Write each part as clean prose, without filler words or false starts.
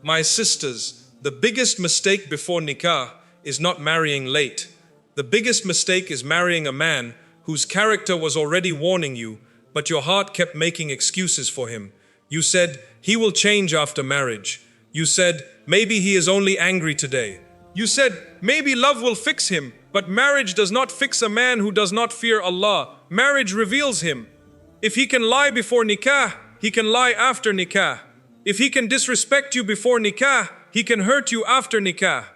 My sisters, the biggest mistake before nikah is not marrying late. The biggest mistake is marrying a man whose character was already warning you, but your heart kept making excuses for him. You said, he will change after marriage. You said, maybe he is only angry today. You said, maybe love will fix him, but marriage does not fix a man who does not fear Allah. Marriage reveals him. If he can lie before nikah, he can lie after nikah. If he can disrespect you before nikah, he can hurt you after nikah.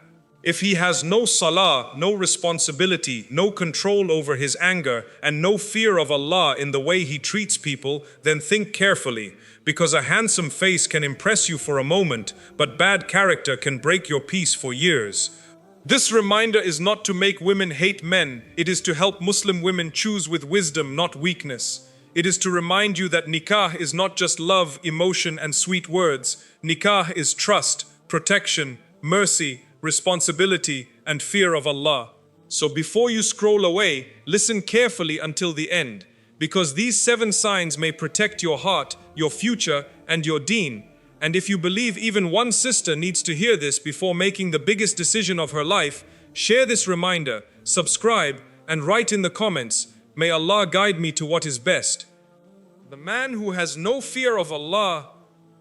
If he has no salah, no responsibility, no control over his anger, and no fear of Allah in the way he treats people, then think carefully, because a handsome face can impress you for a moment, but bad character can break your peace for years. This reminder is not to make women hate men, it is to help Muslim women choose with wisdom, not weakness. It is to remind you that nikah is not just love, emotion, and sweet words. Nikah is trust, protection, mercy, responsibility, and fear of Allah. So before you scroll away, listen carefully until the end, because these 7 signs may protect your heart, your future, and your deen. And if you believe even one sister needs to hear this before making the biggest decision of her life, share this reminder, subscribe, and write in the comments, may Allah guide me to what is best. The man who has no fear of Allah,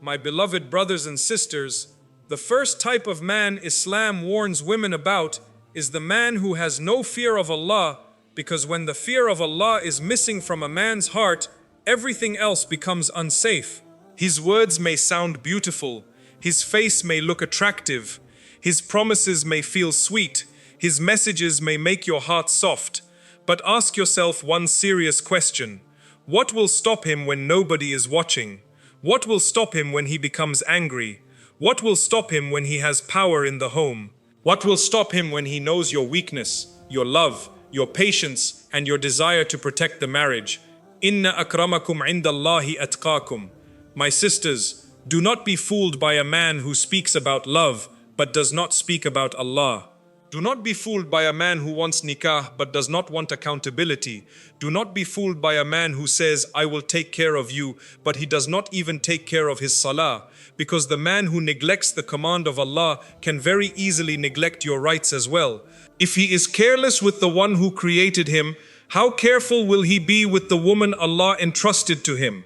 my beloved brothers and sisters, the first type of man Islam warns women about is the man who has no fear of Allah, because when the fear of Allah is missing from a man's heart, everything else becomes unsafe. His words may sound beautiful, his face may look attractive, his promises may feel sweet, his messages may make your heart soft. But ask yourself one serious question. What will stop him when nobody is watching? What will stop him when he becomes angry? What will stop him when he has power in the home? What will stop him when he knows your weakness, your love, your patience, and your desire to protect the marriage? Inna akramakum indallahi atqakum. My sisters, do not be fooled by a man who speaks about love, but does not speak about Allah. Do not be fooled by a man who wants nikah but does not want accountability. Do not be fooled by a man who says, I will take care of you, but he does not even take care of his salah. Because the man who neglects the command of Allah can very easily neglect your rights as well. If he is careless with the one who created him, how careful will he be with the woman Allah entrusted to him?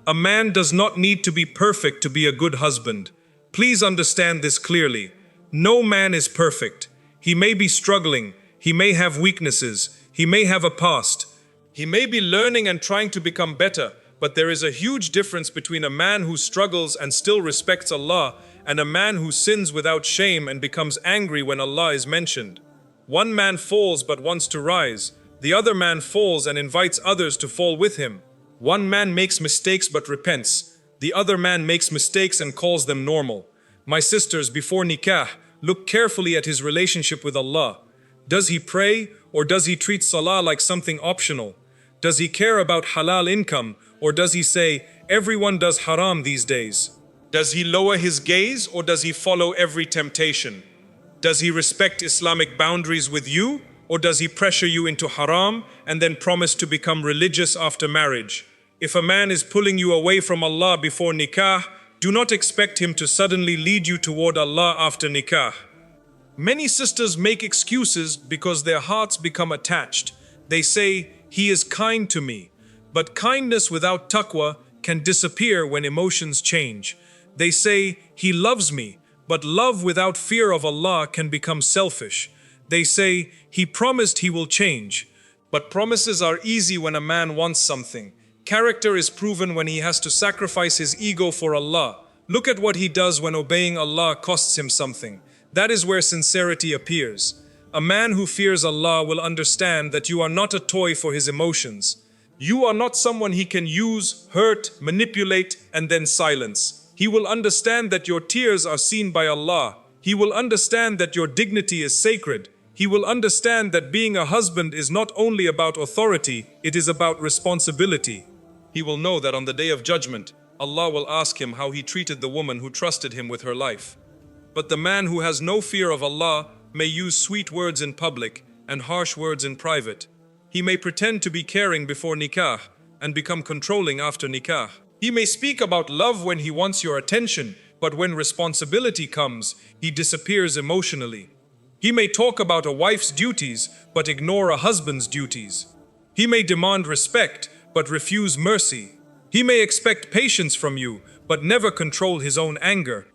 A man does not need to be perfect to be a good husband. Please understand this clearly. No man is perfect. He may be struggling, he may have weaknesses, he may have a past. He may be learning and trying to become better, but there is a huge difference between a man who struggles and still respects Allah and a man who sins without shame and becomes angry when Allah is mentioned. One man falls but wants to rise. The other man falls and invites others to fall with him. One man makes mistakes but repents. The other man makes mistakes and calls them normal. My sisters, before nikah, look carefully at his relationship with Allah. Does he pray or does he treat salah like something optional? Does he care about halal income or does he say, everyone does haram these days? Does he lower his gaze or does he follow every temptation? Does he respect Islamic boundaries with you or does he pressure you into haram and then promise to become religious after marriage? If a man is pulling you away from Allah before nikah, do not expect him to suddenly lead you toward Allah after nikah. Many sisters make excuses because their hearts become attached. They say, he is kind to me. But kindness without taqwa can disappear when emotions change. They say, he loves me. But love without fear of Allah can become selfish. They say, he promised he will change. But promises are easy when a man wants something. Character is proven when he has to sacrifice his ego for Allah. Look at what he does when obeying Allah costs him something. That is where sincerity appears. A man who fears Allah will understand that you are not a toy for his emotions. You are not someone he can use, hurt, manipulate, and then silence. He will understand that your tears are seen by Allah. He will understand that your dignity is sacred. He will understand that being a husband is not only about authority, it is about responsibility. He will know that on the Day of Judgment, Allah will ask him how he treated the woman who trusted him with her life. But the man who has no fear of Allah may use sweet words in public and harsh words in private. He may pretend to be caring before nikah and become controlling after nikah. He may speak about love when he wants your attention, But when responsibility comes, he disappears emotionally. He may talk about a wife's duties, but ignore a husband's duties. He may demand respect, but refuse mercy. He may expect patience from you, but never control his own anger.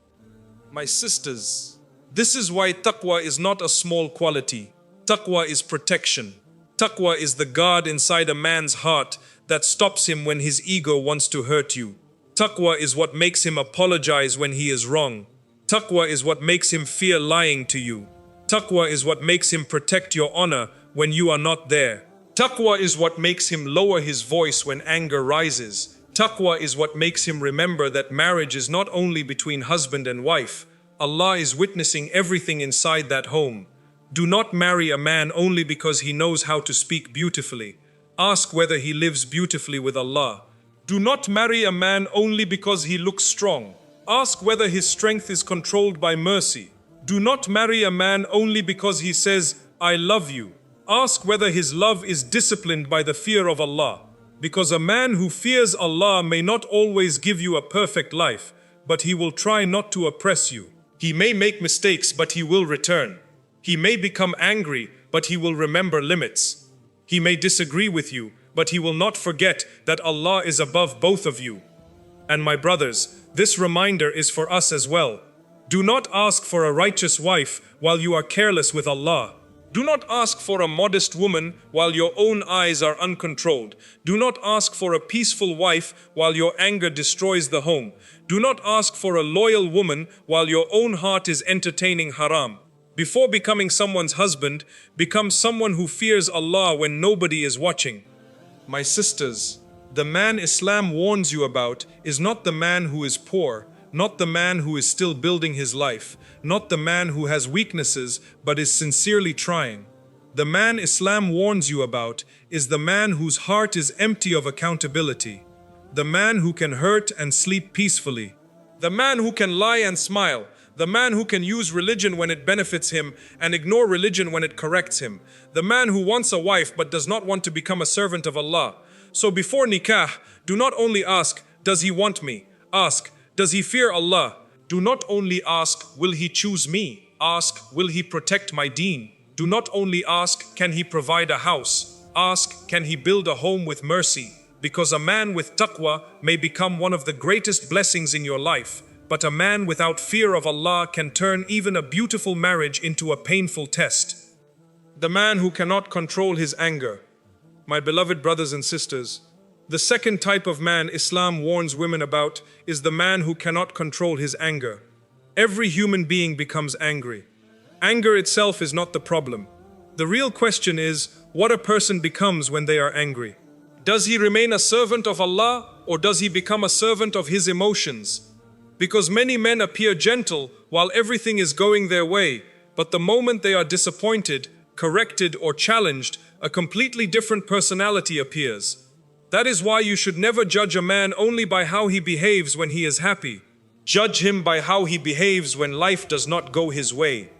My sisters, this is why taqwa is not a small quality. Taqwa is protection. Taqwa is the guard inside a man's heart that stops him when his ego wants to hurt you. Taqwa is what makes him apologize when he is wrong. Taqwa is what makes him fear lying to you. Taqwa is what makes him protect your honor when you are not there. Taqwa is what makes him lower his voice when anger rises. Taqwa is what makes him remember that marriage is not only between husband and wife. Allah is witnessing everything inside that home. Do not marry a man only because he knows how to speak beautifully. Ask whether he lives beautifully with Allah. Do not marry a man only because he looks strong. Ask whether his strength is controlled by mercy. Do not marry a man only because he says, I love you. Ask whether his love is disciplined by the fear of Allah. Because a man who fears Allah may not always give you a perfect life, but he will try not to oppress you. He may make mistakes, but he will return. He may become angry, but he will remember limits. He may disagree with you, but he will not forget that Allah is above both of you. And my brothers, this reminder is for us as well. Do not ask for a righteous wife while you are careless with Allah. Do not ask for a modest woman while your own eyes are uncontrolled. Do not ask for a peaceful wife while your anger destroys the home. Do not ask for a loyal woman while your own heart is entertaining haram. Before becoming someone's husband, become someone who fears Allah when nobody is watching. My sisters, the man Islam warns you about is not the man who is poor, not the man who is still building his life, not the man who has weaknesses but is sincerely trying. The man Islam warns you about is the man whose heart is empty of accountability, the man who can hurt and sleep peacefully, the man who can lie and smile, the man who can use religion when it benefits him and ignore religion when it corrects him, the man who wants a wife but does not want to become a servant of Allah. So before nikah, do not only ask, does he want me? Ask, does he fear Allah? Do not only ask, will he choose me? Ask, will he protect my deen? Do not only ask, can he provide a house? Ask, can he build a home with mercy? Because a man with taqwa may become one of the greatest blessings in your life. But a man without fear of Allah can turn even a beautiful marriage into a painful test. The man who cannot control his anger. My beloved brothers and sisters, the second type of man Islam warns women about is the man who cannot control his anger. Every human being becomes angry. Anger itself is not the problem. The real question is what a person becomes when they are angry. Does he remain a servant of Allah or does he become a servant of his emotions? Because many men appear gentle while everything is going their way, but the moment they are disappointed, corrected, or challenged, a completely different personality appears. That is why you should never judge a man only by how he behaves when he is happy. Judge him by how he behaves when life does not go his way.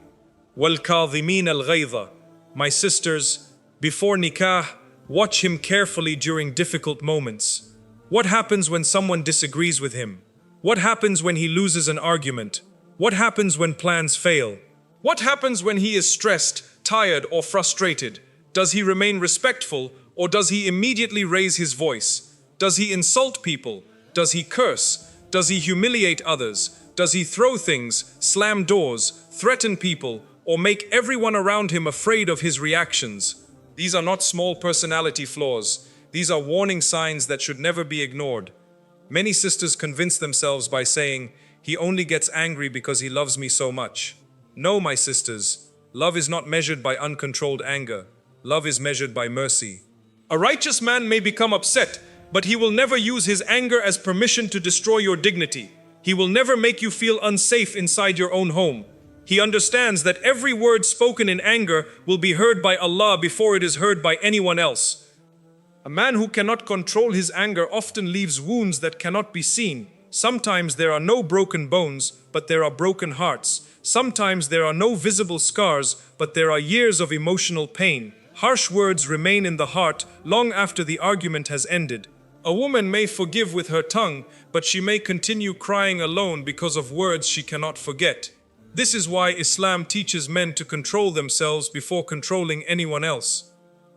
وَالْكَاظِمِينَ الْغَيْظَ. My sisters, before nikah, watch him carefully during difficult moments. What happens when someone disagrees with him? What happens when he loses an argument? What happens when plans fail? What happens when he is stressed, tired, or frustrated? Does he remain respectful, or does he immediately raise his voice? Does he insult people? Does he curse? Does he humiliate others? Does he throw things, slam doors, threaten people, or make everyone around him afraid of his reactions? These are not small personality flaws. These are warning signs that should never be ignored. Many sisters convince themselves by saying, he only gets angry because he loves me so much. No, my sisters, love is not measured by uncontrolled anger. Love is measured by mercy. A righteous man may become upset, but he will never use his anger as permission to destroy your dignity. He will never make you feel unsafe inside your own home. He understands that every word spoken in anger will be heard by Allah before it is heard by anyone else. A man who cannot control his anger often leaves wounds that cannot be seen. Sometimes there are no broken bones, but there are broken hearts. Sometimes there are no visible scars, but there are years of emotional pain. Harsh words remain in the heart long after the argument has ended. A woman may forgive with her tongue, but she may continue crying alone because of words she cannot forget. This is why Islam teaches men to control themselves before controlling anyone else.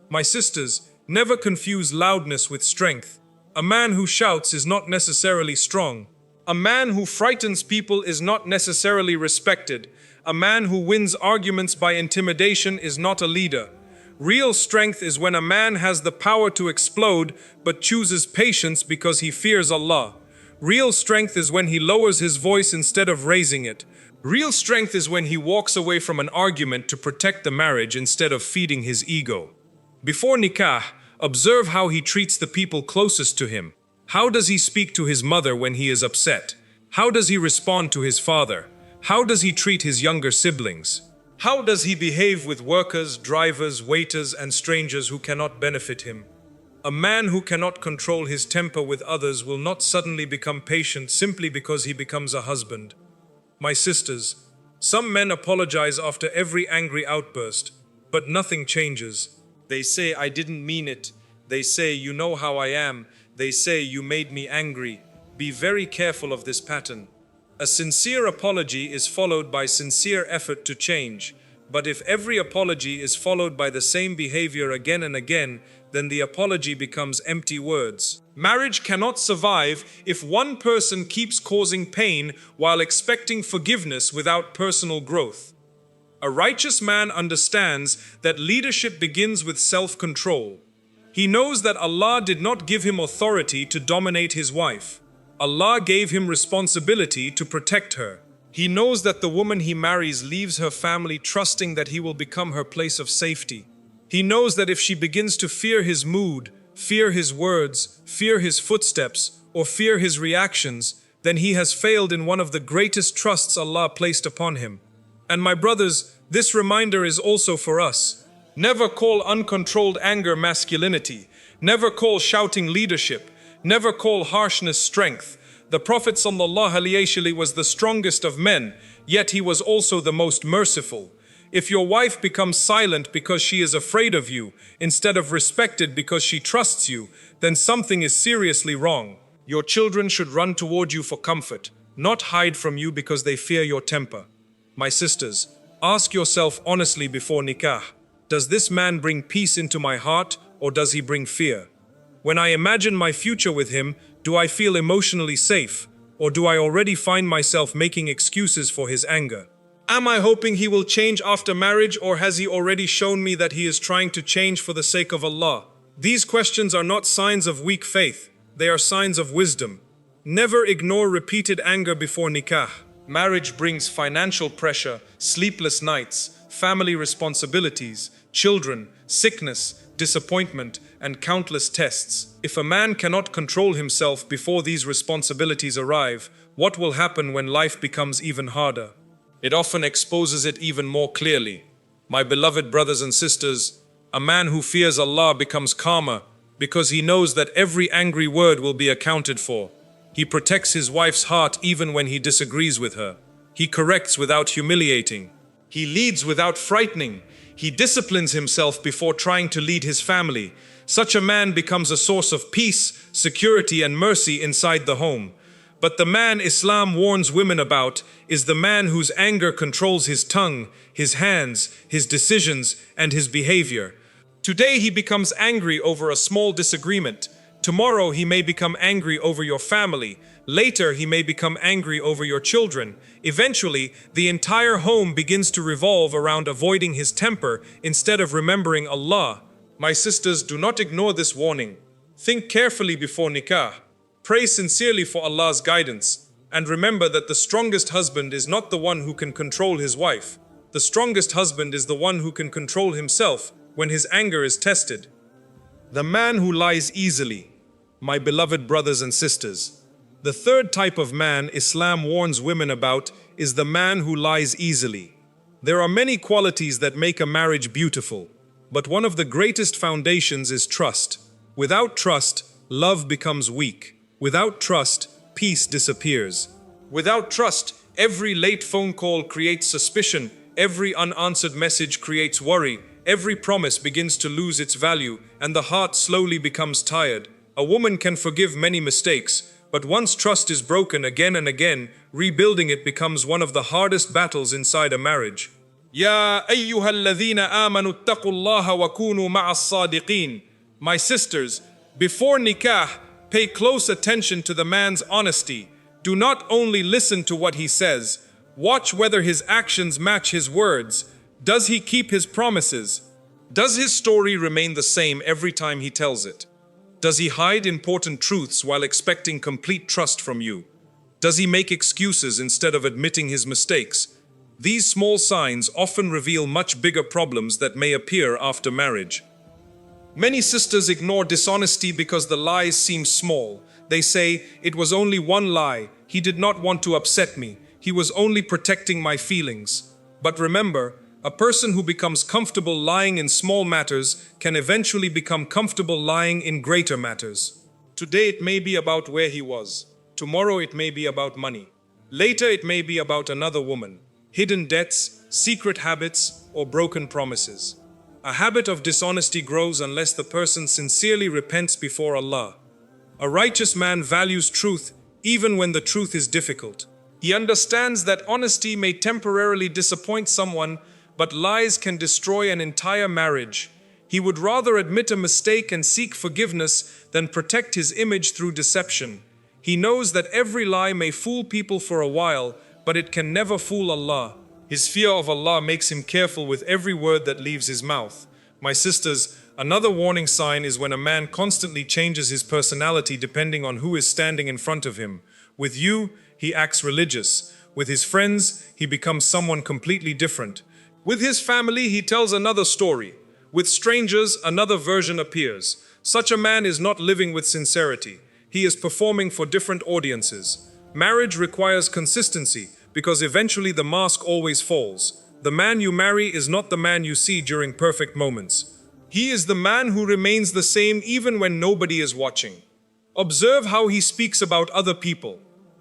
My sisters, never confuse loudness with strength. A man who shouts is not necessarily strong. A man who frightens people is not necessarily respected. A man who wins arguments by intimidation is not a leader. Real strength is when a man has the power to explode but chooses patience because he fears Allah. Real strength is when he lowers his voice instead of raising it. Real strength is when he walks away from an argument to protect the marriage instead of feeding his ego. Before nikah, observe how he treats the people closest to him. How does he speak to his mother when he is upset? How does he respond to his father? How does he treat his younger siblings? How does he behave with workers, drivers, waiters, and strangers who cannot benefit him? A man who cannot control his temper with others will not suddenly become patient simply because he becomes a husband. My sisters, some men apologize after every angry outburst, but nothing changes. They say, "I didn't mean it." They say, "You know how I am." They say, "You made me angry." Be very careful of this pattern. A sincere apology is followed by sincere effort to change. But if every apology is followed by the same behavior again and again, then the apology becomes empty words. Marriage cannot survive if one person keeps causing pain while expecting forgiveness without personal growth. A righteous man understands that leadership begins with self-control. He knows that Allah did not give him authority to dominate his wife. Allah gave him responsibility to protect her. He knows that the woman he marries leaves her family trusting that he will become her place of safety. He knows that if she begins to fear his mood, fear his words, fear his footsteps, or fear his reactions, then he has failed in one of the greatest trusts Allah placed upon him. And my brothers, this reminder is also for us. Never call uncontrolled anger masculinity. Never call shouting leadership. Never call harshness strength. The Prophet ﷺ was the strongest of men, yet he was also the most merciful. If your wife becomes silent because she is afraid of you, instead of respected because she trusts you, then something is seriously wrong. Your children should run toward you for comfort, not hide from you because they fear your temper. My sisters, ask yourself honestly before nikah, does this man bring peace into my heart or does he bring fear? When I imagine my future with him, do I feel emotionally safe, or do I already find myself making excuses for his anger? Am I hoping he will change after marriage, or has he already shown me that he is trying to change for the sake of Allah? These questions are not signs of weak faith, they are signs of wisdom. Never ignore repeated anger before nikah. Marriage brings financial pressure, sleepless nights, family responsibilities, children, sickness, disappointment, and countless tests. If a man cannot control himself before these responsibilities arrive, what will happen when life becomes even harder? It often exposes it even more clearly. My beloved brothers and sisters, a man who fears Allah becomes calmer because he knows that every angry word will be accounted for. He protects his wife's heart even when he disagrees with her. He corrects without humiliating. He leads without frightening. He disciplines himself before trying to lead his family. Such a man becomes a source of peace, security, and mercy inside the home. But the man Islam warns women about is the man whose anger controls his tongue, his hands, his decisions, and his behavior. Today he becomes angry over a small disagreement. Tomorrow he may become angry over your family. Later he may become angry over your children. Eventually, the entire home begins to revolve around avoiding his temper instead of remembering Allah. My sisters, do not ignore this warning. Think carefully before nikah. Pray sincerely for Allah's guidance. And remember that the strongest husband is not the one who can control his wife. The strongest husband is the one who can control himself when his anger is tested. The man who lies easily. My beloved brothers and sisters, the third type of man Islam warns women about is the man who lies easily. There are many qualities that make a marriage beautiful, but one of the greatest foundations is trust. Without trust, love becomes weak. Without trust, peace disappears. Without trust, every late phone call creates suspicion, every unanswered message creates worry, every promise begins to lose its value, and the heart slowly becomes tired. A woman can forgive many mistakes, but once trust is broken again and again, rebuilding it becomes one of the hardest battles inside a marriage. Ya أيها الذين آمنوا اتقوا الله وكونوا مع الصادقين. My sisters, before nikah, pay close attention to the man's honesty. Do not only listen to what he says, watch whether his actions match his words. Does he keep his promises? Does his story remain the same every time he tells it? Does he hide important truths while expecting complete trust from you? Does he make excuses instead of admitting his mistakes? These small signs often reveal much bigger problems that may appear after marriage. Many sisters ignore dishonesty because the lies seem small. They say, "It was only one lie. He did not want to upset me. He was only protecting my feelings." But remember, a person who becomes comfortable lying in small matters can eventually become comfortable lying in greater matters. Today it may be about where he was. Tomorrow it may be about money. Later it may be about another woman, hidden debts, secret habits, or broken promises. A habit of dishonesty grows unless the person sincerely repents before Allah. A righteous man values truth even when the truth is difficult. He understands that honesty may temporarily disappoint someone, but lies can destroy an entire marriage. He would rather admit a mistake and seek forgiveness than protect his image through deception. He knows that every lie may fool people for a while, but it can never fool Allah. His fear of Allah makes him careful with every word that leaves his mouth. My sisters, another warning sign is when a man constantly changes his personality depending on who is standing in front of him. With you, he acts religious. With his friends, he becomes someone completely different. With his family, he tells another story. With strangers, another version appears. Such a man is not living with sincerity. He is performing for different audiences. Marriage requires consistency because eventually the mask always falls. The man you marry is not the man you see during perfect moments. He is the man who remains the same even when nobody is watching. Observe how he speaks about other people.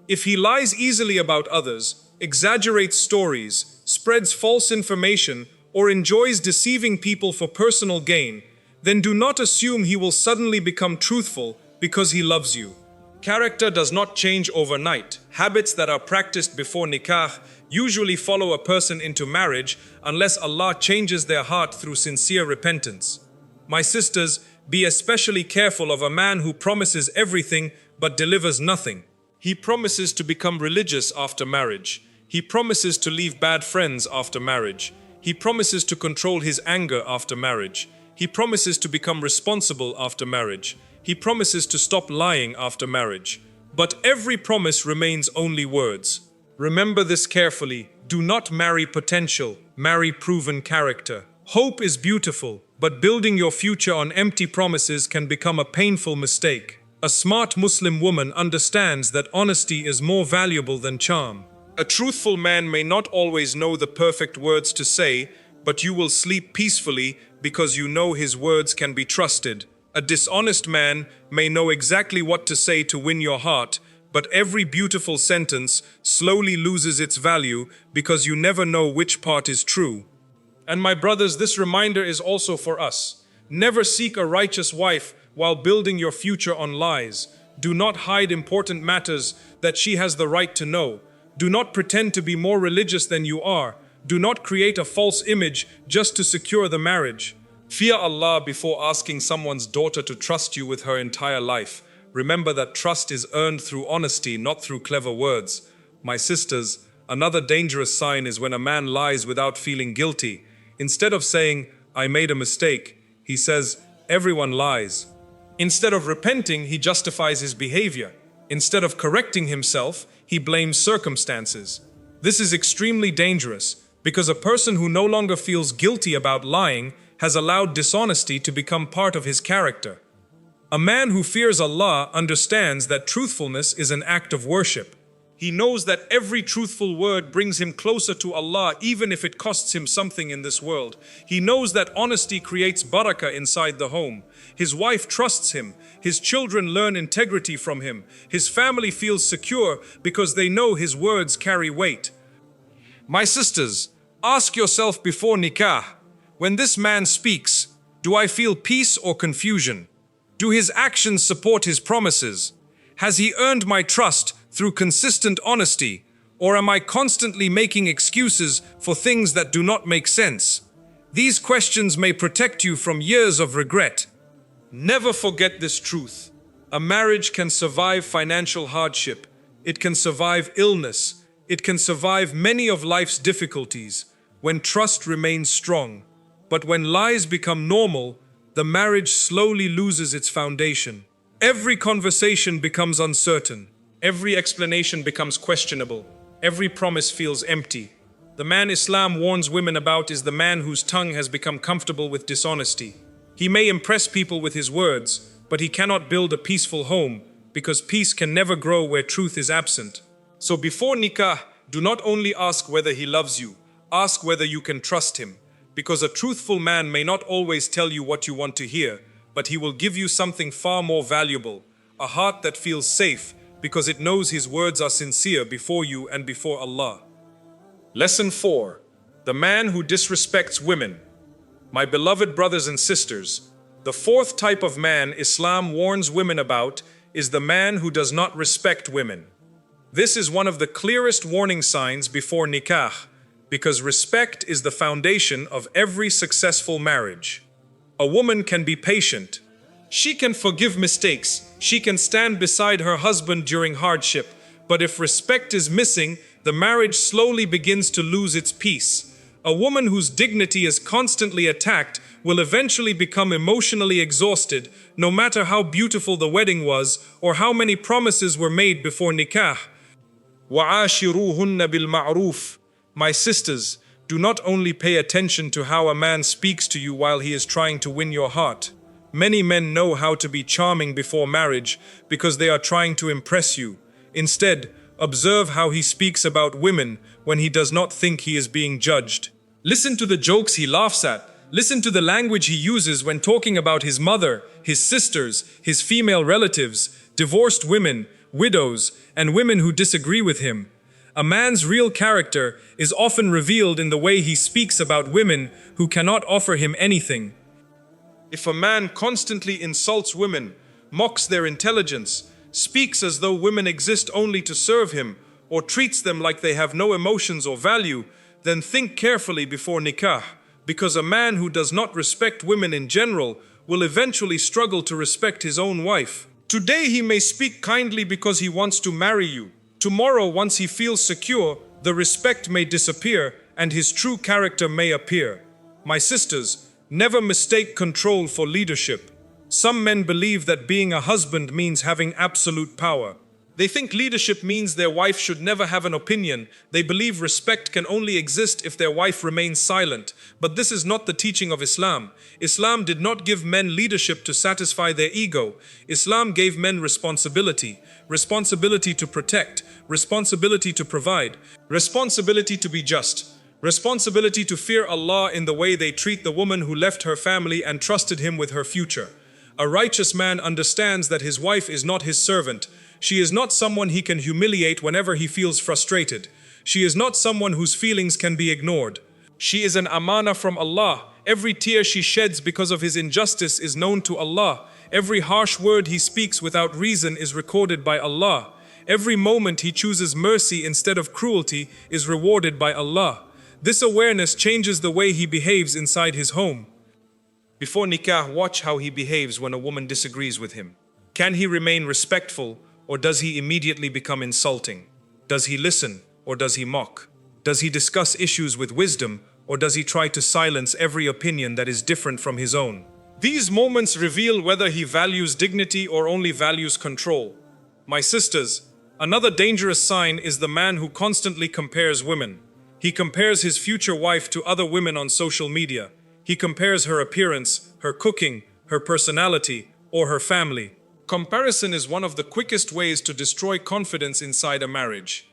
If he lies easily about others, exaggerates stories, spreads false information, or enjoys deceiving people for personal gain, then do not assume he will suddenly become truthful because he loves you. Character does not change overnight. Habits that are practiced before nikah usually follow a person into marriage unless Allah changes their heart through sincere repentance. My sisters, be especially careful of a man who promises everything but delivers nothing. He promises to become religious after marriage. He promises to leave bad friends after marriage. He promises to control his anger after marriage. He promises to become responsible after marriage. He promises to stop lying after marriage. But every promise remains only words. Remember this carefully. Do not marry potential, marry proven character. Hope is beautiful, but building your future on empty promises can become a painful mistake. A smart Muslim woman understands that honesty is more valuable than charm. A truthful man may not always know the perfect words to say, but you will sleep peacefully because you know his words can be trusted. A dishonest man may know exactly what to say to win your heart, but every beautiful sentence slowly loses its value because you never know which part is true. And my brothers, this reminder is also for us. Never seek a righteous wife while building your future on lies. Do not hide important matters that she has the right to know. Do not pretend to be more religious than you are. Do not create a false image just to secure the marriage. Fear Allah before asking someone's daughter to trust you with her entire life. Remember that trust is earned through honesty, not through clever words. My sisters, another dangerous sign is when a man lies without feeling guilty. Instead of saying, "I made a mistake," he says, "Everyone lies." Instead of repenting, he justifies his behavior. Instead of correcting himself, he blames circumstances. This is extremely dangerous because a person who no longer feels guilty about lying has allowed dishonesty to become part of his character. A man who fears Allah understands that truthfulness is an act of worship. He knows that every truthful word brings him closer to Allah even if it costs him something in this world. He knows that honesty creates barakah inside the home. His wife trusts him. His children learn integrity from him. His family feels secure because they know his words carry weight. My sisters, ask yourself before nikah, when this man speaks, do I feel peace or confusion? Do his actions support his promises? Has he earned my trust through consistent honesty? Or am I constantly making excuses for things that do not make sense? These questions may protect you from years of regret. Never forget this truth. A marriage can survive financial hardship. It can survive illness. It can survive many of life's difficulties when trust remains strong. But when lies become normal, the marriage slowly loses its foundation. Every conversation becomes uncertain. Every explanation becomes questionable. Every promise feels empty. The man Islam warns women about is the man whose tongue has become comfortable with dishonesty. He may impress people with his words, but he cannot build a peaceful home because peace can never grow where truth is absent. So before nikah, do not only ask whether he loves you, ask whether you can trust him. Because a truthful man may not always tell you what you want to hear, but he will give you something far more valuable, a heart that feels safe because it knows his words are sincere before you and before Allah. Lesson 4. The man who disrespects women. My beloved brothers and sisters, the fourth type of man Islam warns women about is the man who does not respect women. This is one of the clearest warning signs before nikah, because respect is the foundation of every successful marriage. A woman can be patient. She can forgive mistakes. She can stand beside her husband during hardship. But if respect is missing, the marriage slowly begins to lose its peace. A woman whose dignity is constantly attacked will eventually become emotionally exhausted, no matter how beautiful the wedding was or how many promises were made before nikah. وَعَاشِرُوهُنَّ بِالْمَعْرُوفِ. My sisters, do not only pay attention to how a man speaks to you while he is trying to win your heart. Many men know how to be charming before marriage because they are trying to impress you. Instead, observe how he speaks about women when he does not think he is being judged. Listen to the jokes he laughs at. Listen to the language he uses when talking about his mother, his sisters, his female relatives, divorced women, widows, and women who disagree with him. A man's real character is often revealed in the way he speaks about women who cannot offer him anything. If a man constantly insults women, mocks their intelligence, speaks as though women exist only to serve him, or treats them like they have no emotions or value, then think carefully before nikah, because a man who does not respect women in general will eventually struggle to respect his own wife. Today he may speak kindly because he wants to marry you. Tomorrow, once he feels secure, the respect may disappear and his true character may appear. My sisters, never mistake control for leadership. Some men believe that being a husband means having absolute power. They think leadership means their wife should never have an opinion. They believe respect can only exist if their wife remains silent. But this is not the teaching of Islam. Islam did not give men leadership to satisfy their ego. Islam gave men responsibility. Responsibility to protect. Responsibility to provide. Responsibility to be just. Responsibility to fear Allah in the way they treat the woman who left her family and trusted him with her future. A righteous man understands that his wife is not his servant. She is not someone he can humiliate whenever he feels frustrated. She is not someone whose feelings can be ignored. She is an amana from Allah. Every tear she sheds because of his injustice is known to Allah. Every harsh word he speaks without reason is recorded by Allah. Every moment he chooses mercy instead of cruelty is rewarded by Allah. This awareness changes the way he behaves inside his home. Before nikah, watch how he behaves when a woman disagrees with him. Can he remain respectful, or does he immediately become insulting? Does he listen, or does he mock? Does he discuss issues with wisdom, or does he try to silence every opinion that is different from his own? These moments reveal whether he values dignity or only values control. My sisters, another dangerous sign is the man who constantly compares women. He compares his future wife to other women on social media. He compares her appearance, her cooking, her personality, or her family. Comparison is one of the quickest ways to destroy confidence inside a marriage.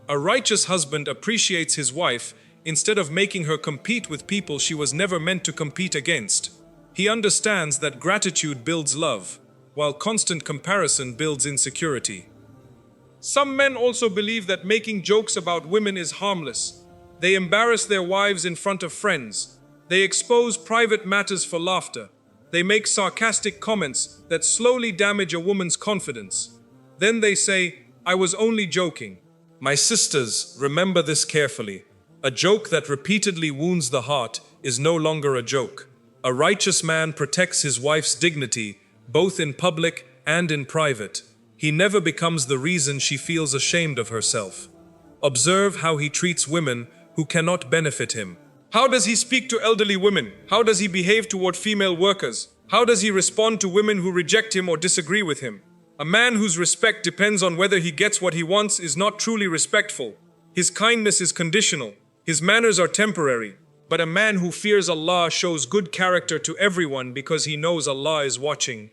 A righteous husband appreciates his wife instead of making her compete with people she was never meant to compete against. He understands that gratitude builds love, while constant comparison builds insecurity. Some men also believe that making jokes about women is harmless. They embarrass their wives in front of friends. They expose private matters for laughter. They make sarcastic comments that slowly damage a woman's confidence. Then they say, "I was only joking." My sisters, remember this carefully. A joke that repeatedly wounds the heart is no longer a joke. A righteous man protects his wife's dignity, both in public and in private. He never becomes the reason she feels ashamed of herself. Observe how he treats women who cannot benefit him. How does he speak to elderly women? How does he behave toward female workers? How does he respond to women who reject him or disagree with him? A man whose respect depends on whether he gets what he wants is not truly respectful. His kindness is conditional. His manners are temporary. But a man who fears Allah shows good character to everyone because he knows Allah is watching.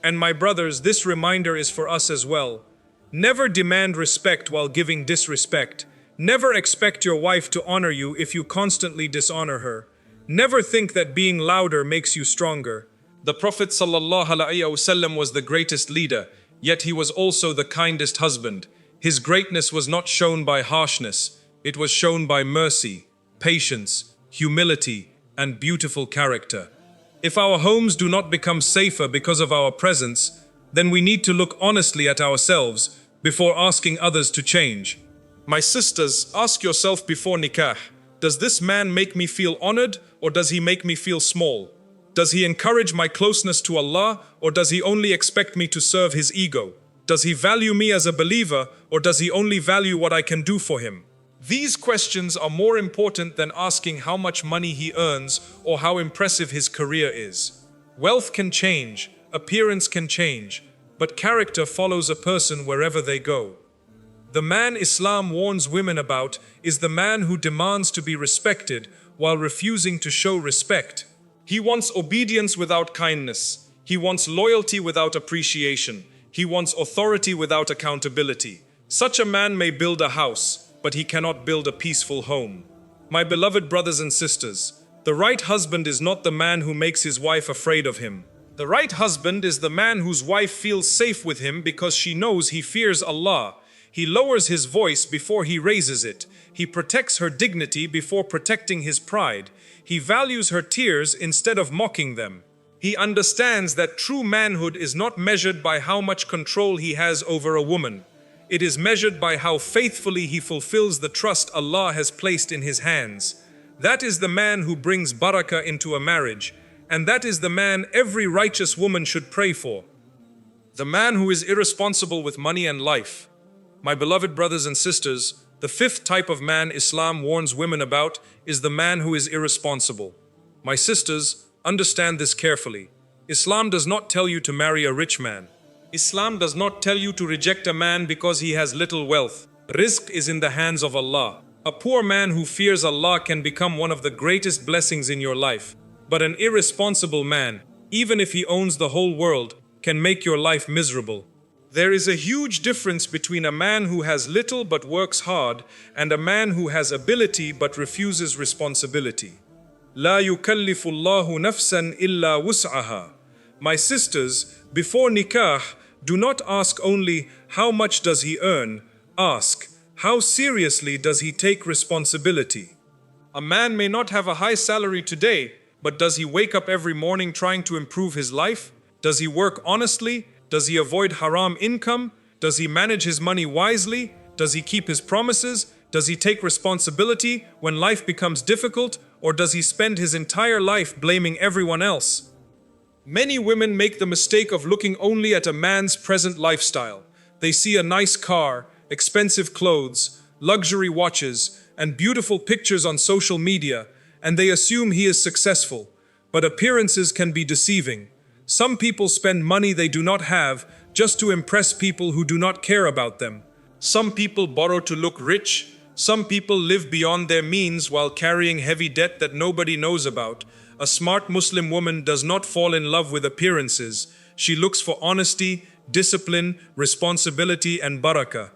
And my brothers, this reminder is for us as well. Never demand respect while giving disrespect. Never expect your wife to honor you if you constantly dishonor her. Never think that being louder makes you stronger. The Prophet ﷺ was the greatest leader, yet he was also the kindest husband. His greatness was not shown by harshness, it was shown by mercy, patience, humility, and beautiful character. If our homes do not become safer because of our presence, then we need to look honestly at ourselves before asking others to change. My sisters, ask yourself before nikah, does this man make me feel honored or does he make me feel small? Does he encourage my closeness to Allah or does he only expect me to serve his ego? Does he value me as a believer or does he only value what I can do for him? These questions are more important than asking how much money he earns or how impressive his career is. Wealth can change, appearance can change, but character follows a person wherever they go. The man Islam warns women about is the man who demands to be respected while refusing to show respect. He wants obedience without kindness. He wants loyalty without appreciation. He wants authority without accountability. Such a man may build a house, but he cannot build a peaceful home. My beloved brothers and sisters, the right husband is not the man who makes his wife afraid of him. The right husband is the man whose wife feels safe with him because she knows he fears Allah. He lowers his voice before he raises it. He protects her dignity before protecting his pride. He values her tears instead of mocking them. He understands that true manhood is not measured by how much control he has over a woman. It is measured by how faithfully he fulfills the trust Allah has placed in his hands. That is the man who brings barakah into a marriage, and that is the man every righteous woman should pray for. The man who is irresponsible with money and life. My beloved brothers and sisters, the fifth type of man Islam warns women about is the man who is irresponsible. My sisters, understand this carefully. Islam does not tell you to marry a rich man. Islam does not tell you to reject a man because he has little wealth. Rizq is in the hands of Allah. A poor man who fears Allah can become one of the greatest blessings in your life. But an irresponsible man, even if he owns the whole world, can make your life miserable. There is a huge difference between a man who has little but works hard and a man who has ability but refuses responsibility. La yukallifu Allahu nafsan illa wus'aha. My sisters, before nikah, do not ask only how much does he earn, ask how seriously does he take responsibility. A man may not have a high salary today, but does he wake up every morning trying to improve his life? Does he work honestly? Does he avoid haram income? Does he manage his money wisely? Does he keep his promises? Does he take responsibility when life becomes difficult? Or does he spend his entire life blaming everyone else? Many women make the mistake of looking only at a man's present lifestyle. They see a nice car, expensive clothes, luxury watches, and beautiful pictures on social media, and they assume he is successful. But appearances can be deceiving. Some people spend money they do not have just to impress people who do not care about them. Some people borrow to look rich. Some people live beyond their means while carrying heavy debt that nobody knows about. A smart Muslim woman does not fall in love with appearances. She looks for honesty, discipline, responsibility, and barakah.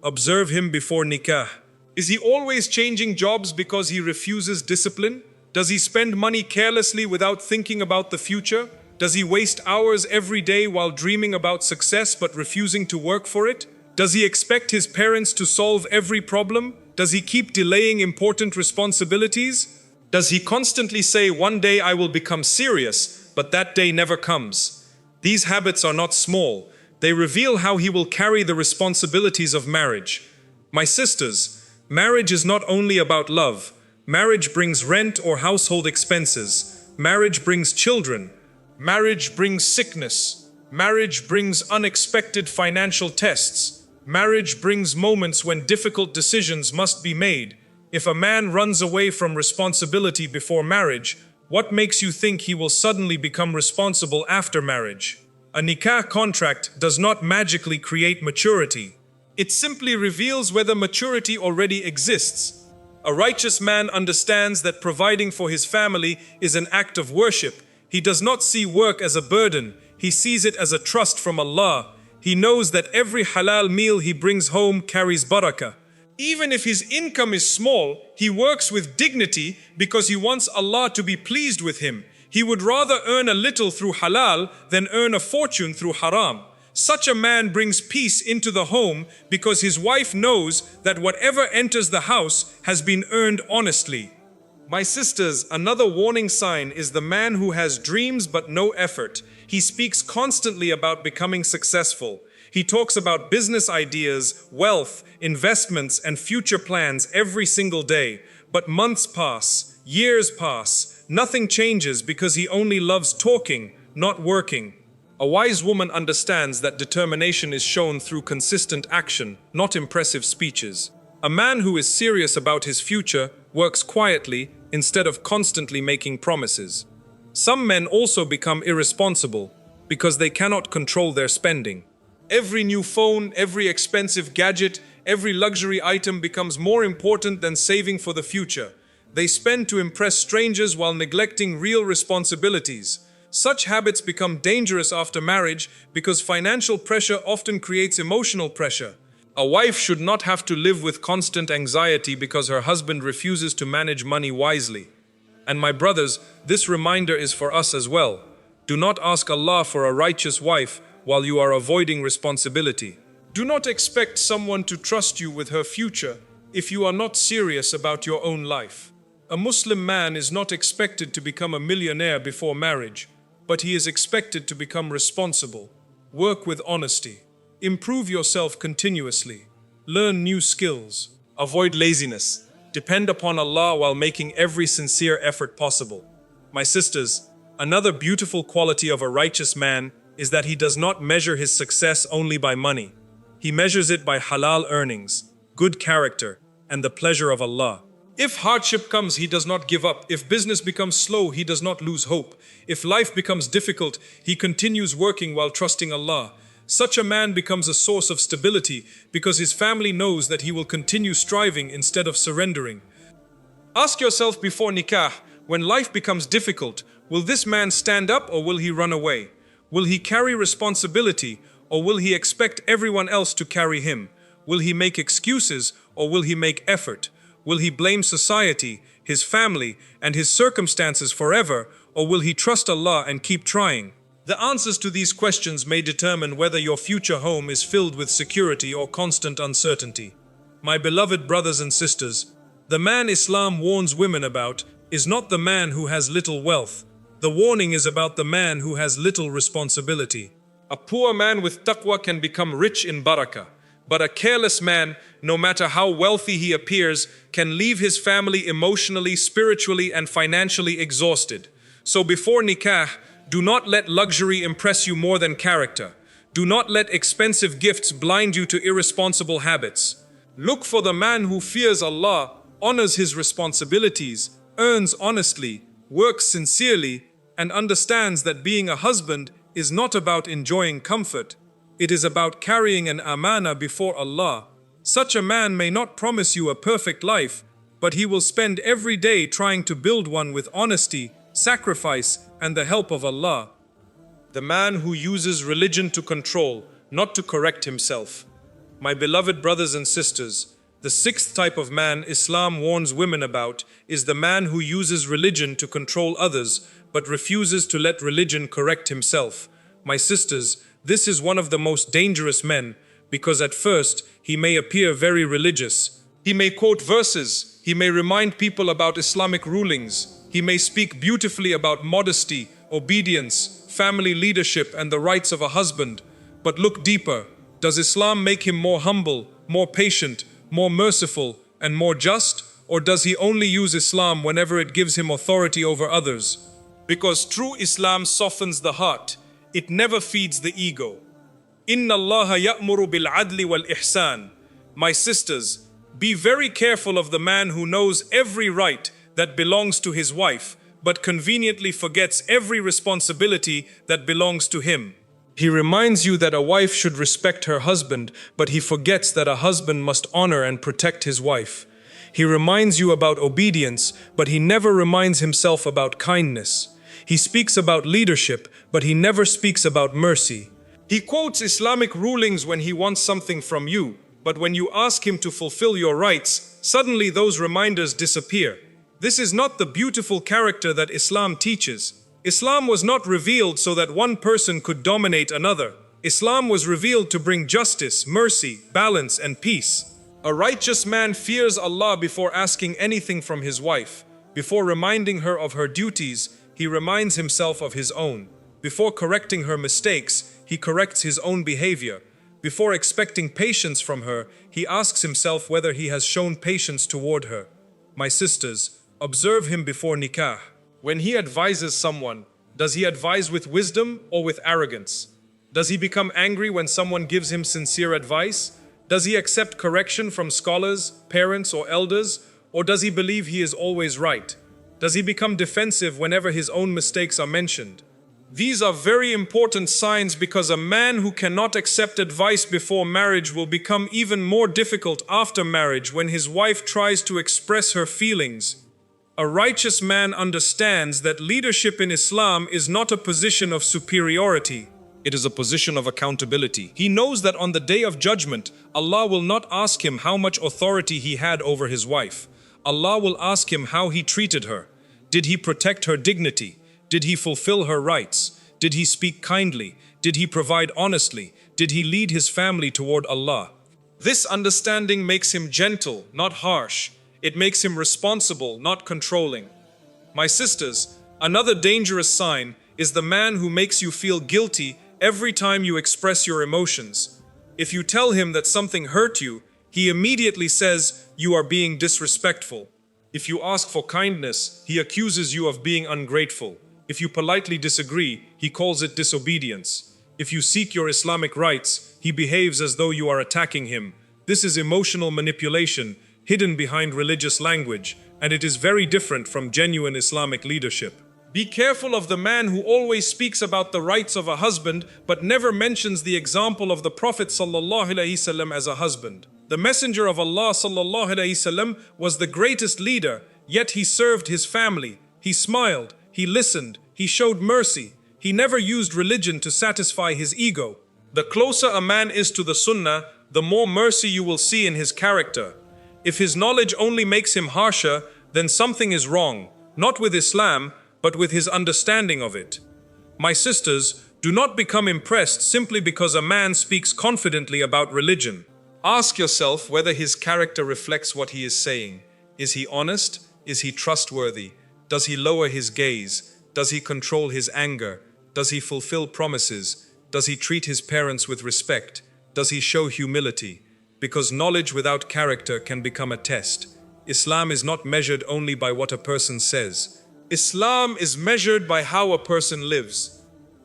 Observe him before nikah. Is he always changing jobs because he refuses discipline? Does he spend money carelessly without thinking about the future? Does he waste hours every day while dreaming about success but refusing to work for it? Does he expect his parents to solve every problem? Does he keep delaying important responsibilities? Does he constantly say, "One day I will become serious," but that day never comes. These habits are not small. They reveal how he will carry the responsibilities of marriage. My sisters, marriage is not only about love. Marriage brings rent or household expenses. Marriage brings children. Marriage brings sickness. Marriage brings unexpected financial tests. Marriage brings moments when difficult decisions must be made. If a man runs away from responsibility before marriage, what makes you think he will suddenly become responsible after marriage? A nikah contract does not magically create maturity. It simply reveals whether maturity already exists. A righteous man understands that providing for his family is an act of worship. He does not see work as a burden. He sees it as a trust from Allah. He knows that every halal meal he brings home carries barakah. Even if his income is small, he works with dignity because he wants Allah to be pleased with him. He would rather earn a little through halal than earn a fortune through haram. Such a man brings peace into the home because his wife knows that whatever enters the house has been earned honestly. My sisters, another warning sign is the man who has dreams but no effort. He speaks constantly about becoming successful. He talks about business ideas, wealth, investments, and future plans every single day. But months pass, years pass, nothing changes because he only loves talking, not working. A wise woman understands that determination is shown through consistent action, not impressive speeches. A man who is serious about his future works quietly instead of constantly making promises. Some men also become irresponsible because they cannot control their spending. Every new phone, every expensive gadget, every luxury item becomes more important than saving for the future. They spend to impress strangers while neglecting real responsibilities. Such habits become dangerous after marriage because financial pressure often creates emotional pressure. A wife should not have to live with constant anxiety because her husband refuses to manage money wisely. And my brothers, this reminder is for us as well. Do not ask Allah for a righteous wife while you are avoiding responsibility. Do not expect someone to trust you with her future if you are not serious about your own life. A Muslim man is not expected to become a millionaire before marriage, but he is expected to become responsible. Work with honesty. Improve yourself continuously. Learn new skills. Avoid laziness. Depend upon Allah while making every sincere effort possible. My sisters, another beautiful quality of a righteous man is that he does not measure his success only by money. He measures it by halal earnings, good character, and the pleasure of Allah. If hardship comes, he does not give up. If business becomes slow, he does not lose hope. If life becomes difficult, he continues working while trusting Allah. Such a man becomes a source of stability because his family knows that he will continue striving instead of surrendering. Ask yourself before nikah, when life becomes difficult, will this man stand up or will he run away? Will he carry responsibility or will he expect everyone else to carry him? Will he make excuses or will he make effort? Will he blame society, his family, and his circumstances forever, or will he trust Allah and keep trying? The answers to these questions may determine whether your future home is filled with security or constant uncertainty. My beloved brothers and sisters, the man Islam warns women about is not the man who has little wealth. The warning is about the man who has little responsibility. A poor man with taqwa can become rich in barakah, but a careless man, no matter how wealthy he appears, can leave his family emotionally, spiritually, and financially exhausted. So before nikah, do not let luxury impress you more than character. Do not let expensive gifts blind you to irresponsible habits. Look for the man who fears Allah, honors his responsibilities, earns honestly, works sincerely, and understands that being a husband is not about enjoying comfort. It is about carrying an amana before Allah. Such a man may not promise you a perfect life, but he will spend every day trying to build one with honesty, sacrifice, and the help of Allah. The man who uses religion to control, not to correct himself. My beloved brothers and sisters, the sixth type of man Islam warns women about is the man who uses religion to control others, but refuses to let religion correct himself. My sisters, this is one of the most dangerous men, because at first he may appear very religious. He may quote verses, he may remind people about Islamic rulings, he may speak beautifully about modesty obedience, family leadership, and the rights of a husband. But look deeper. Does Islam make him more humble, more patient, more merciful, and more just? Or does he only use Islam whenever it gives him authority over others? Because true Islam softens the heart. It never feeds the ego. Inna Allah ya'muru bil adli wal ihsan. My sisters, be very careful of the man who knows every right that belongs to his wife, but conveniently forgets every responsibility that belongs to him. He reminds you that a wife should respect her husband, but he forgets that a husband must honor and protect his wife. He reminds you about obedience, but he never reminds himself about kindness. He speaks about leadership, but he never speaks about mercy. He quotes Islamic rulings when he wants something from you, but when you ask him to fulfill your rights, suddenly those reminders disappear. This is not the beautiful character that Islam teaches. Islam was not revealed so that one person could dominate another. Islam was revealed to bring justice, mercy, balance, and peace. A righteous man fears Allah before asking anything from his wife. Before reminding her of her duties, he reminds himself of his own. Before correcting her mistakes, he corrects his own behavior. Before expecting patience from her, he asks himself whether he has shown patience toward her. My sisters, observe him before nikah. When he advises someone, does he advise with wisdom or with arrogance? Does he become angry when someone gives him sincere advice? Does he accept correction from scholars, parents, or elders? Or does he believe he is always right? Does he become defensive whenever his own mistakes are mentioned? These are very important signs because a man who cannot accept advice before marriage will become even more difficult after marriage when his wife tries to express her feelings. A righteous man understands that leadership in Islam is not a position of superiority. It is a position of accountability. He knows that on the day of judgment, Allah will not ask him how much authority he had over his wife. Allah will ask him how he treated her. Did he protect her dignity? Did he fulfill her rights? Did he speak kindly? Did he provide honestly? Did he lead his family toward Allah? This understanding makes him gentle, not harsh. It makes him responsible, not controlling. My sisters, another dangerous sign is the man who makes you feel guilty every time you express your emotions. If you tell him that something hurt you, he immediately says you are being disrespectful. If you ask for kindness, he accuses you of being ungrateful. If you politely disagree, he calls it disobedience. If you seek your Islamic rights, he behaves as though you are attacking him. This is emotional manipulation, hidden behind religious language, and it is very different from genuine Islamic leadership. Be careful of the man who always speaks about the rights of a husband, but never mentions the example of the Prophet ﷺ as a husband. The Messenger of Allah ﷺ was the greatest leader, yet he served his family. He smiled, he listened, he showed mercy. He never used religion to satisfy his ego. The closer a man is to the Sunnah, the more mercy you will see in his character. If his knowledge only makes him harsher, then something is wrong, not with Islam, but with his understanding of it. My sisters, do not become impressed simply because a man speaks confidently about religion. Ask yourself whether his character reflects what he is saying. Is he honest? Is he trustworthy? Does he lower his gaze? Does he control his anger? Does he fulfill promises? Does he treat his parents with respect? Does he show humility? Because knowledge without character can become a test. Islam is not measured only by what a person says. Islam is measured by how a person lives.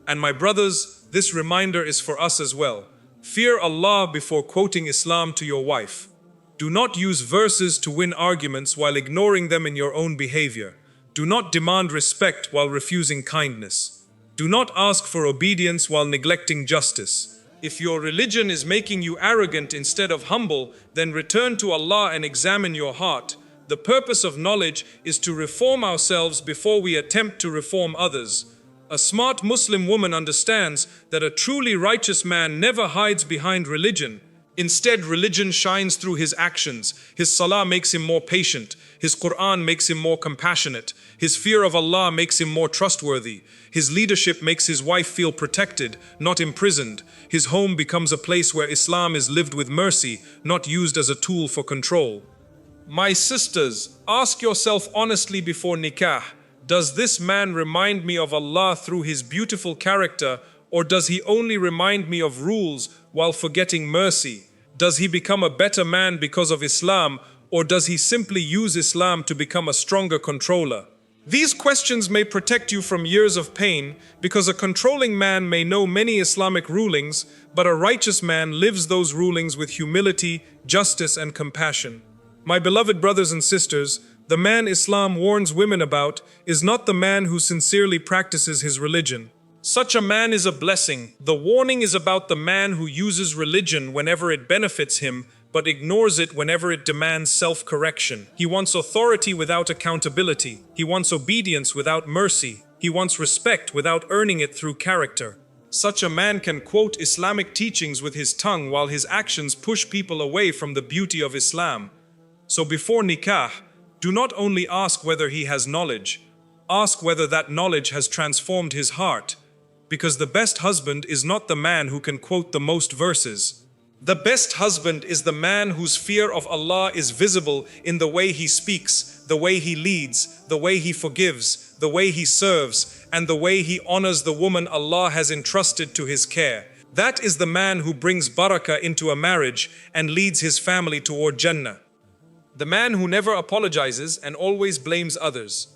And my brothers, this reminder is for us as well. Fear Allah before quoting Islam to your wife. Do not use verses to win arguments while ignoring them in your own behavior. Do not demand respect while refusing kindness. Do not ask for obedience while neglecting justice. If your religion is making you arrogant instead of humble, then return to Allah and examine your heart. The purpose of knowledge is to reform ourselves before we attempt to reform others. A smart Muslim woman understands that a truly righteous man never hides behind religion. Instead, religion shines through his actions. His salah makes him more patient. His Quran makes him more compassionate. His fear of Allah makes him more trustworthy. His leadership makes his wife feel protected, not imprisoned. His home becomes a place where Islam is lived with mercy, not used as a tool for control. My sisters, ask yourself honestly before nikah, Does this man remind me of Allah through his beautiful character, or does he only remind me of rules while forgetting mercy? Does he become a better man because of Islam, or does he simply use Islam to become a stronger controller? These questions may protect you from years of pain, because a controlling man may know many Islamic rulings, but a righteous man lives those rulings with humility, justice, and compassion. My beloved brothers and sisters, the man Islam warns women about is not the man who sincerely practices his religion. Such a man is a blessing. The warning is about the man who uses religion whenever it benefits him, but ignores it whenever it demands self-correction. He wants authority without accountability. He wants obedience without mercy. He wants respect without earning it through character. Such a man can quote Islamic teachings with his tongue while his actions push people away from the beauty of Islam. So before nikah, do not only ask whether he has knowledge, ask whether that knowledge has transformed his heart, because the best husband is not the man who can quote the most verses. The best husband is the man whose fear of Allah is visible in the way he speaks, the way he leads, the way he forgives, the way he serves, and the way he honors the woman Allah has entrusted to his care. That is the man who brings barakah into a marriage and leads his family toward Jannah. The man who never apologizes and always blames others.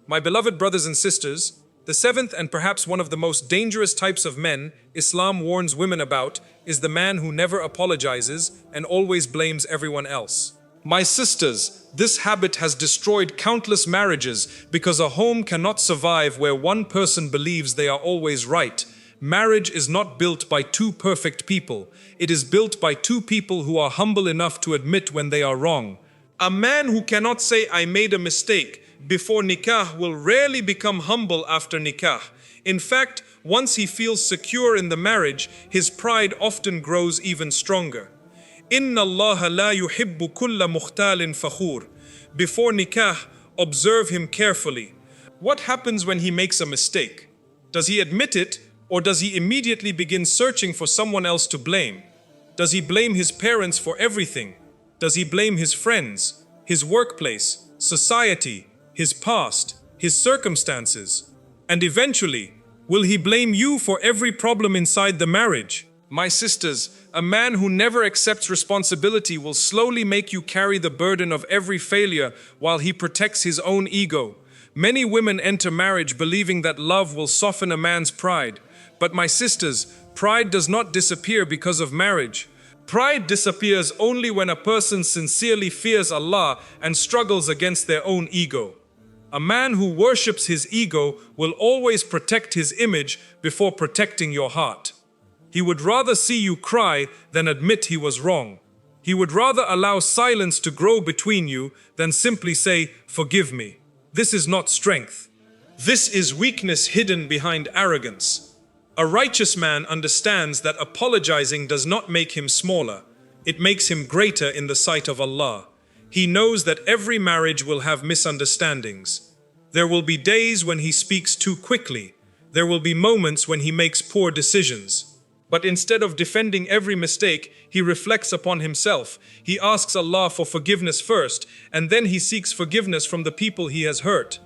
My beloved brothers and sisters, the seventh and perhaps one of the most dangerous types of men Islam warns women about is the man who never apologizes and always blames everyone else. My sisters, this habit has destroyed countless marriages because a home cannot survive where one person believes they are always right. Marriage is not built by two perfect people. It is built by two people who are humble enough to admit when they are wrong. A man who cannot say, "I made a mistake," before nikah will rarely become humble after nikah. In fact, once he feels secure in the marriage, his pride often grows even stronger. Inna Allah la yuhibbu kulla mukhtalin fakhur. Before nikah, observe him carefully. What happens when he makes a mistake? Does he admit it, or does he immediately begin searching for someone else to blame? Does he blame his parents for everything? Does he blame his friends, his workplace, society, his past, his circumstances? And eventually, will he blame you for every problem inside the marriage? My sisters, a man who never accepts responsibility will slowly make you carry the burden of every failure while he protects his own ego. Many women enter marriage believing that love will soften a man's pride. But my sisters, pride does not disappear because of marriage. Pride disappears only when a person sincerely fears Allah and struggles against their own ego. A man who worships his ego will always protect his image before protecting your heart. He would rather see you cry than admit he was wrong. He would rather allow silence to grow between you than simply say, "Forgive me." This is not strength. This is weakness hidden behind arrogance. A righteous man understands that apologizing does not make him smaller. It makes him greater in the sight of Allah. He knows that every marriage will have misunderstandings. There will be days when he speaks too quickly. There will be moments when he makes poor decisions. But instead of defending every mistake, he reflects upon himself. He asks Allah for forgiveness first, and then he seeks forgiveness from the people he has hurt.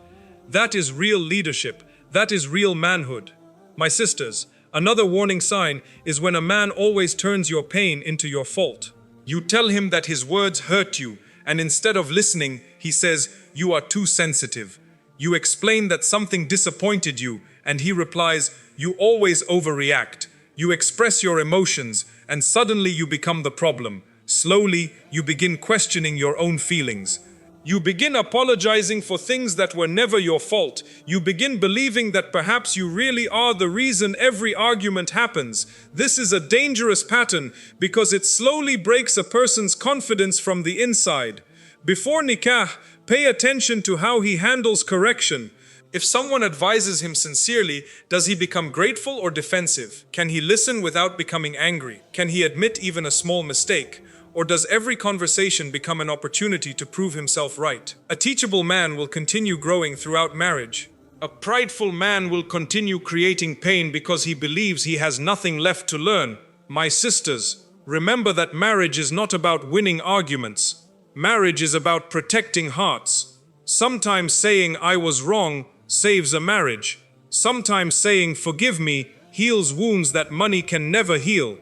That is real leadership. That is real manhood. My sisters, another warning sign is when a man always turns your pain into your fault. You tell him that his words hurt you, and instead of listening, he says, "You are too sensitive." You explain that something disappointed you, and he replies, "You always overreact." You express your emotions, and suddenly you become the problem. Slowly, you begin questioning your own feelings. You begin apologizing for things that were never your fault. You begin believing that perhaps you really are the reason every argument happens. This is a dangerous pattern because it slowly breaks a person's confidence from the inside. Before nikah, pay attention to how he handles correction. If someone advises him sincerely, does he become grateful or defensive? Can he listen without becoming angry? Can he admit even a small mistake? Or does every conversation become an opportunity to prove himself right? A teachable man will continue growing throughout marriage. A prideful man will continue creating pain because he believes he has nothing left to learn. My sisters, remember that marriage is not about winning arguments. Marriage is about protecting hearts. Sometimes saying "I was wrong" saves a marriage. Sometimes saying "forgive me" heals wounds that money can never heal.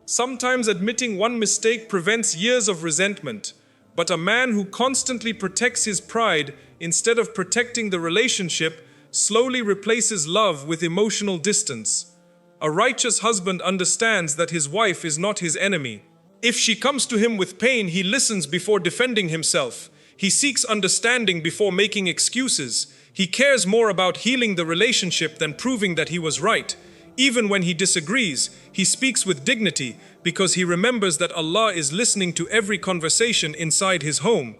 Sometimes admitting one mistake prevents years of resentment. But a man who constantly protects his pride instead of protecting the relationship slowly replaces love with emotional distance. A righteous husband understands that his wife is not his enemy. If she comes to him with pain, he listens before defending himself. He seeks understanding before making excuses. He cares more about healing the relationship than proving that he was right. Even when he disagrees, he speaks with dignity because he remembers that Allah is listening to every conversation inside his home.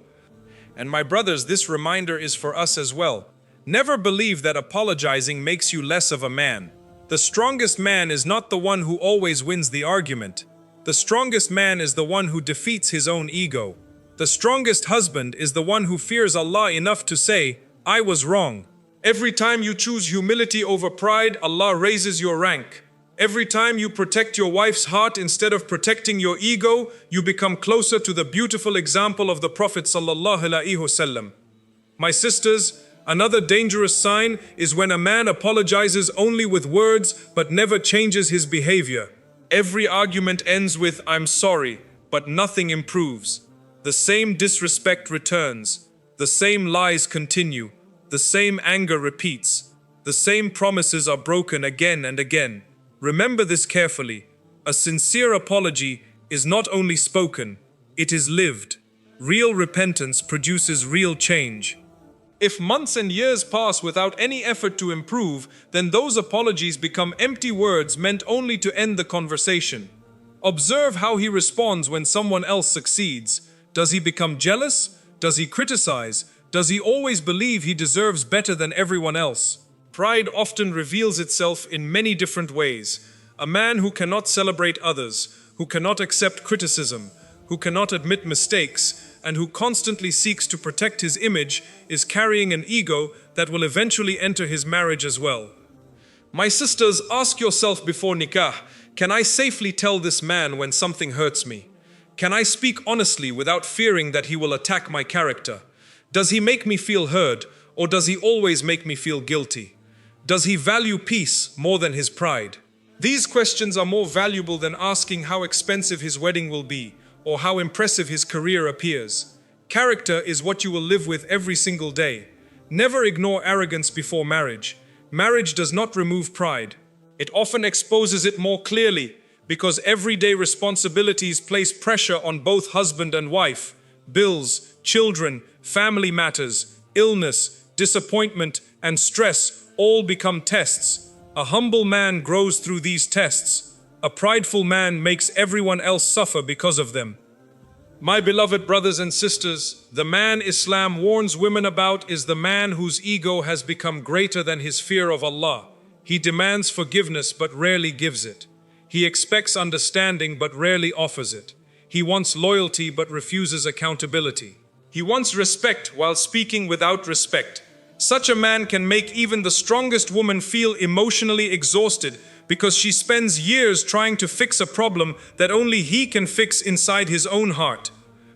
And my brothers, this reminder is for us as well. Never believe that apologizing makes you less of a man. The strongest man is not the one who always wins the argument. The strongest man is the one who defeats his own ego. The strongest husband is the one who fears Allah enough to say, "I was wrong." Every time you choose humility over pride, Allah raises your rank. Every time you protect your wife's heart instead of protecting your ego, you become closer to the beautiful example of the Prophet ﷺ. My sisters, another dangerous sign is when a man apologizes only with words but never changes his behavior. Every argument ends with "I'm sorry," but nothing improves. The same disrespect returns. The same lies continue. The same anger repeats. The same promises are broken again and again. Remember this carefully. A sincere apology is not only spoken, it is lived. Real repentance produces real change. If months and years pass without any effort to improve, then those apologies become empty words meant only to end the conversation. Observe how he responds when someone else succeeds. Does he become jealous? Does he criticize? Does he always believe he deserves better than everyone else? Pride often reveals itself in many different ways. A man who cannot celebrate others, who cannot accept criticism, who cannot admit mistakes, and who constantly seeks to protect his image is carrying an ego that will eventually enter his marriage as well. My sisters, ask yourself before nikah, can I safely tell this man when something hurts me? Can I speak honestly without fearing that he will attack my character? Does he make me feel heard, or does he always make me feel guilty? Does he value peace more than his pride? These questions are more valuable than asking how expensive his wedding will be, or how impressive his career appears. Character is what you will live with every single day. Never ignore arrogance before marriage. Marriage does not remove pride. It often exposes it more clearly, because everyday responsibilities place pressure on both husband and wife. Bills, children, family matters, illness, disappointment, and stress all become tests. A humble man grows through these tests. A prideful man makes everyone else suffer because of them. My beloved brothers and sisters, the man Islam warns women about is the man whose ego has become greater than his fear of Allah. He demands forgiveness but rarely gives it. He expects understanding but rarely offers it. He wants loyalty but refuses accountability. He wants respect while speaking without respect. Such a man can make even the strongest woman feel emotionally exhausted because she spends years trying to fix a problem that only he can fix inside his own heart.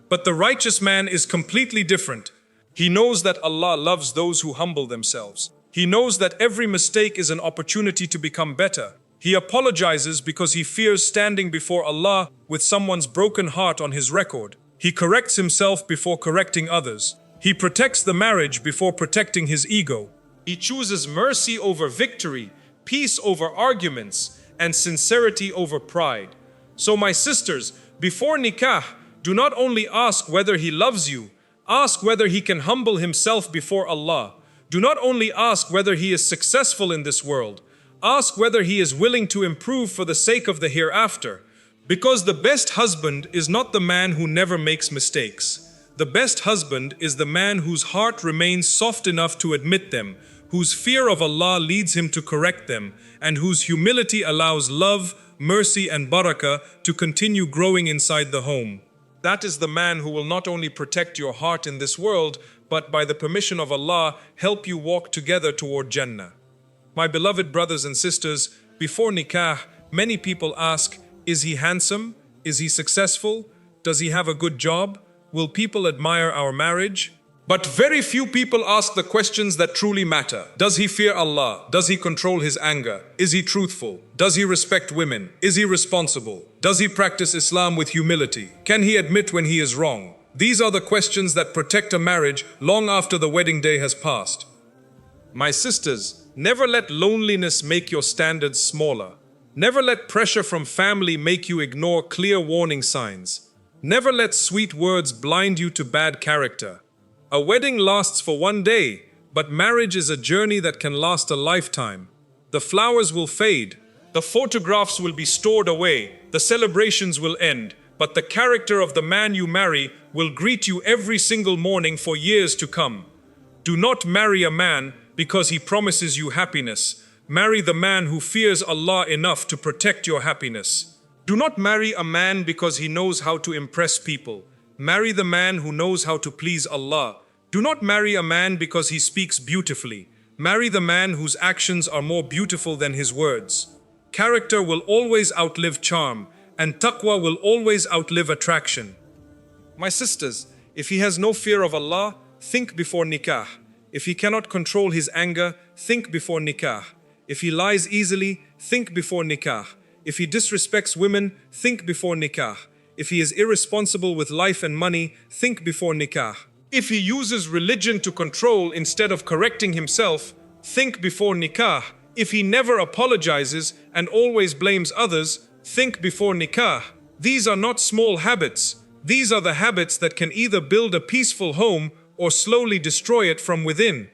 But the righteous man is completely different. He knows that Allah loves those who humble themselves. He knows that every mistake is an opportunity to become better. He apologizes because he fears standing before Allah with someone's broken heart on his record. He corrects himself before correcting others. He protects the marriage before protecting his ego. He chooses mercy over victory, peace over arguments, and sincerity over pride. So my sisters, before nikah, do not only ask whether he loves you, ask whether he can humble himself before Allah. Do not only ask whether he is successful in this world, ask whether he is willing to improve for the sake of the hereafter. Because the best husband is not the man who never makes mistakes. The best husband is the man whose heart remains soft enough to admit them, whose fear of Allah leads him to correct them, and whose humility allows love, mercy, and barakah to continue growing inside the home. That is the man who will not only protect your heart in this world, but by the permission of Allah, help you walk together toward Jannah. My beloved brothers and sisters, before nikah, many people ask, is he handsome? Is he successful? Does he have a good job? Will people admire our marriage? But very few people ask the questions that truly matter. Does he fear Allah? Does he control his anger? Is he truthful? Does he respect women? Is he responsible? Does he practice Islam with humility? Can he admit when he is wrong? These are the questions that protect a marriage long after the wedding day has passed. My sisters, never let loneliness make your standards smaller. Never let pressure from family make you ignore clear warning signs. Never let sweet words blind you to bad character. A wedding lasts for one day, but marriage is a journey that can last a lifetime. The flowers will fade, the photographs will be stored away, the celebrations will end, but the character of the man you marry will greet you every single morning for years to come. Do not marry a man because he promises you happiness. Marry the man who fears Allah enough to protect your happiness. Do not marry a man because he knows how to impress people. Marry the man who knows how to please Allah. Do not marry a man because he speaks beautifully. Marry the man whose actions are more beautiful than his words. Character will always outlive charm, and taqwa will always outlive attraction. My sisters, if he has no fear of Allah, think before nikah. If he cannot control his anger, think before nikah. If he lies easily, think before nikah. If he disrespects women, think before nikah. If he is irresponsible with life and money, think before nikah. If he uses religion to control instead of correcting himself, think before nikah. If he never apologizes and always blames others, think before nikah. These are not small habits. These are the habits that can either build a peaceful home or slowly destroy it from within.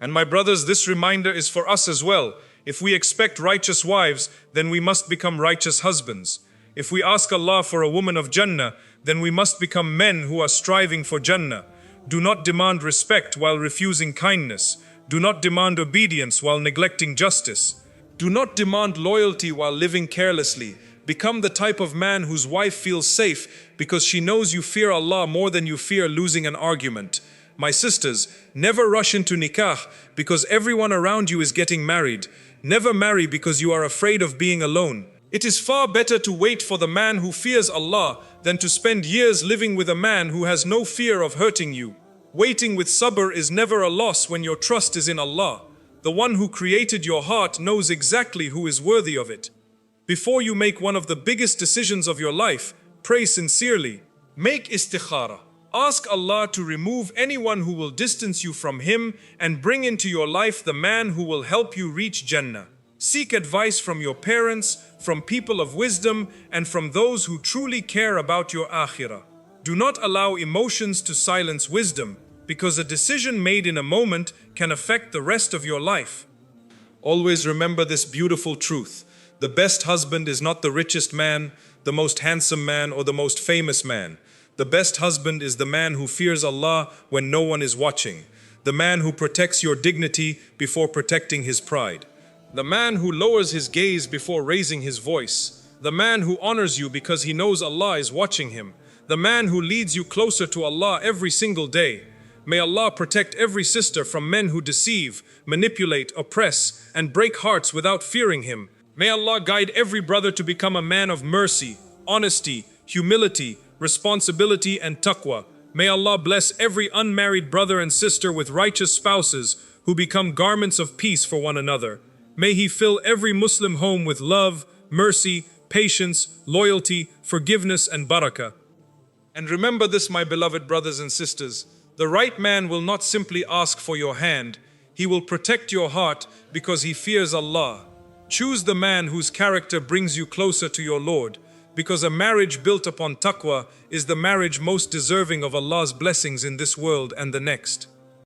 And my brothers, this reminder is for us as well. If we expect righteous wives, then we must become righteous husbands. If we ask Allah for a woman of Jannah, then we must become men who are striving for Jannah. Do not demand respect while refusing kindness. Do not demand obedience while neglecting justice. Do not demand loyalty while living carelessly. Become the type of man whose wife feels safe because she knows you fear Allah more than you fear losing an argument. My sisters, never rush into nikah because everyone around you is getting married. Never marry because you are afraid of being alone. It is far better to wait for the man who fears Allah than to spend years living with a man who has no fear of hurting you. Waiting with sabr is never a loss when your trust is in Allah. The one who created your heart knows exactly who is worthy of it. Before you make one of the biggest decisions of your life, pray sincerely. Make istikhara. Ask Allah to remove anyone who will distance you from Him and bring into your life the man who will help you reach Jannah. Seek advice from your parents, from people of wisdom, and from those who truly care about your akhirah. Do not allow emotions to silence wisdom, because a decision made in a moment can affect the rest of your life. Always remember this beautiful truth. The best husband is not the richest man, the most handsome man, or the most famous man. The best husband is the man who fears Allah when no one is watching. The man who protects your dignity before protecting his pride. The man who lowers his gaze before raising his voice. The man who honors you because he knows Allah is watching him. The man who leads you closer to Allah every single day. May Allah protect every sister from men who deceive, manipulate, oppress, and break hearts without fearing Him. May Allah guide every brother to become a man of mercy, honesty, humility, responsibility, and taqwa. May Allah bless every unmarried brother and sister with righteous spouses who become garments of peace for one another. May He fill every Muslim home with love, mercy, patience, loyalty, forgiveness, and barakah. And remember this, my beloved brothers and sisters, the right man will not simply ask for your hand, he will protect your heart because he fears Allah. Choose the man whose character brings you closer to your Lord, because a marriage built upon taqwa is the marriage most deserving of Allah's blessings in this world and the next.